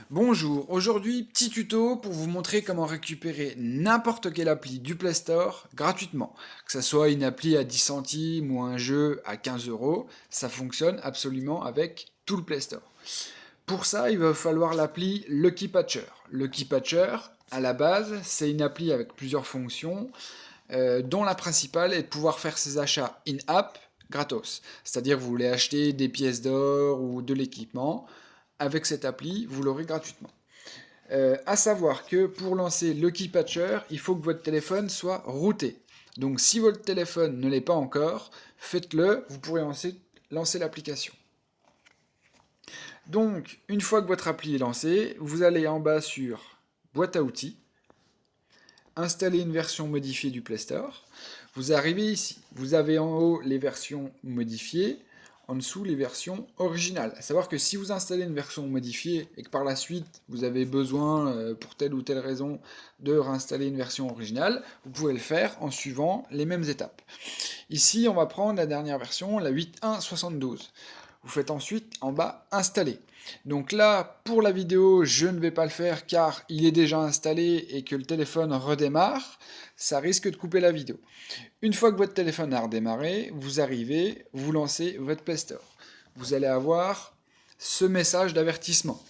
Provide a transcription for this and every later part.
Bonjour, aujourd'hui petit tuto pour vous montrer comment récupérer n'importe quelle appli du Play Store gratuitement. Que ce soit une appli à 10 centimes ou un jeu à 15 euros, ça fonctionne absolument avec tout le Play Store. Pour ça, il va falloir l'appli Lucky Patcher. Lucky Patcher, à la base, c'est une appli avec plusieurs fonctions, dont la principale est de pouvoir faire ses achats in-app gratos. C'est-à-dire que vous voulez acheter des pièces d'or ou de l'équipement, avec cette appli, vous l'aurez gratuitement. À savoir que pour lancer Lucky Patcher, il faut que votre téléphone soit routé. Donc si votre téléphone ne l'est pas encore, faites-le, vous pourrez lancer l'application. Donc une fois que votre appli est lancée, vous allez en bas sur Boîte à outils, installer une version modifiée du Play Store. Vous arrivez ici, vous avez en haut les versions modifiées, en dessous les versions originales. À savoir que si vous installez une version modifiée et que par la suite vous avez besoin, pour telle ou telle raison, de réinstaller une version originale, vous pouvez le faire en suivant les mêmes étapes. Ici, on va prendre la dernière version, la 8.1.72. Vous faites ensuite en bas installer. Donc là, pour la vidéo, je ne vais pas le faire car il est déjà installé et que le téléphone redémarre. Ça risque de couper la vidéo. Une fois que votre téléphone a redémarré, vous arrivez, vous lancez votre Play Store. Vous allez avoir ce message d'avertissement.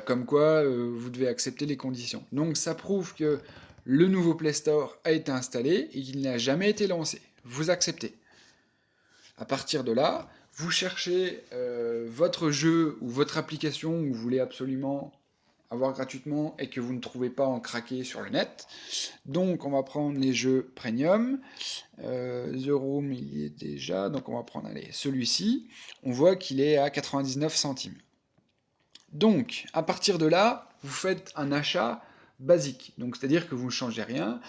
Comme quoi vous devez accepter les conditions. Donc ça prouve que le nouveau Play Store a été installé et qu'il n'a jamais été lancé. Vous acceptez. À partir de là, vous cherchez votre jeu ou votre application que vous voulez absolument avoir gratuitement et que vous ne trouvez pas en craqué sur le net. Donc on va prendre les jeux premium. The Room il y est déjà, donc on va prendre celui-ci. On voit qu'il est à 99 centimes. Donc à partir de là, vous faites un achat basique. Donc c'est-à-dire que vous ne changez rien.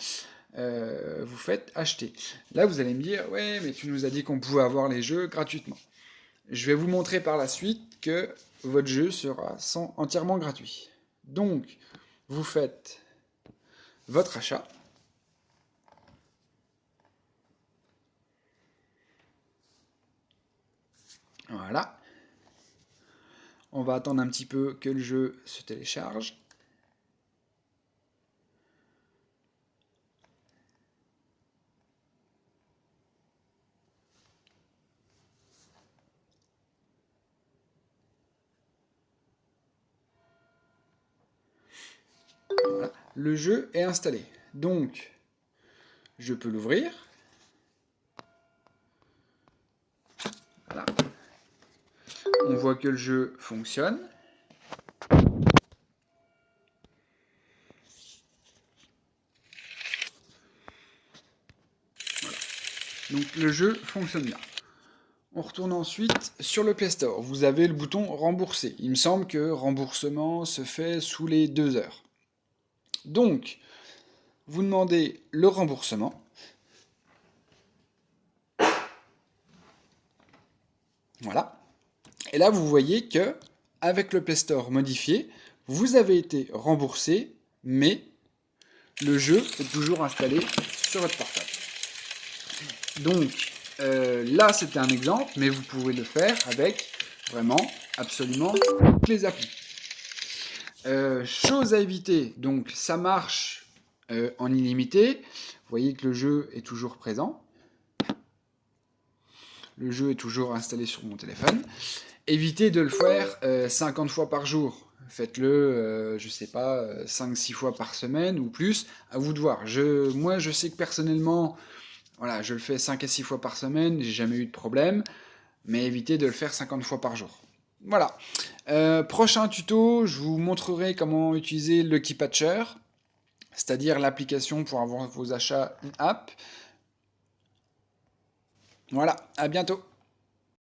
Vous faites acheter. Là, vous allez me dire, ouais, mais tu nous as dit qu'on pouvait avoir les jeux gratuitement. Je vais vous montrer par la suite que votre jeu sera entièrement gratuit. Donc, vous faites votre achat. Voilà. On va attendre un petit peu que le jeu se télécharge. Voilà. Le jeu est installé. Donc, je peux l'ouvrir. Voilà. On voit que le jeu fonctionne. Voilà. Donc le jeu fonctionne bien. On retourne ensuite sur le Play Store. Vous avez le bouton rembourser. Il me semble que remboursement se fait sous les 2 heures. Donc, vous demandez le remboursement. Voilà. Et là, vous voyez que, avec le Play Store modifié, vous avez été remboursé, mais le jeu est toujours installé sur votre portable. Donc, là, c'était un exemple, mais vous pouvez le faire avec vraiment absolument toutes les applis. Chose à éviter, donc ça marche en illimité. Vous voyez que le jeu est toujours présent. Le jeu est toujours installé sur mon téléphone. Évitez de le faire 50 fois par jour. Faites-le, je sais pas, 5-6 fois par semaine ou plus. À vous de voir. Moi, je sais que personnellement, voilà, je le fais 5 à 6 fois par semaine. J'ai jamais eu de problème. Mais évitez de le faire 50 fois par jour. Voilà. Prochain tuto, je vous montrerai comment utiliser Lucky Patcher, c'est-à-dire l'application pour avoir vos achats in-app. Voilà, à bientôt.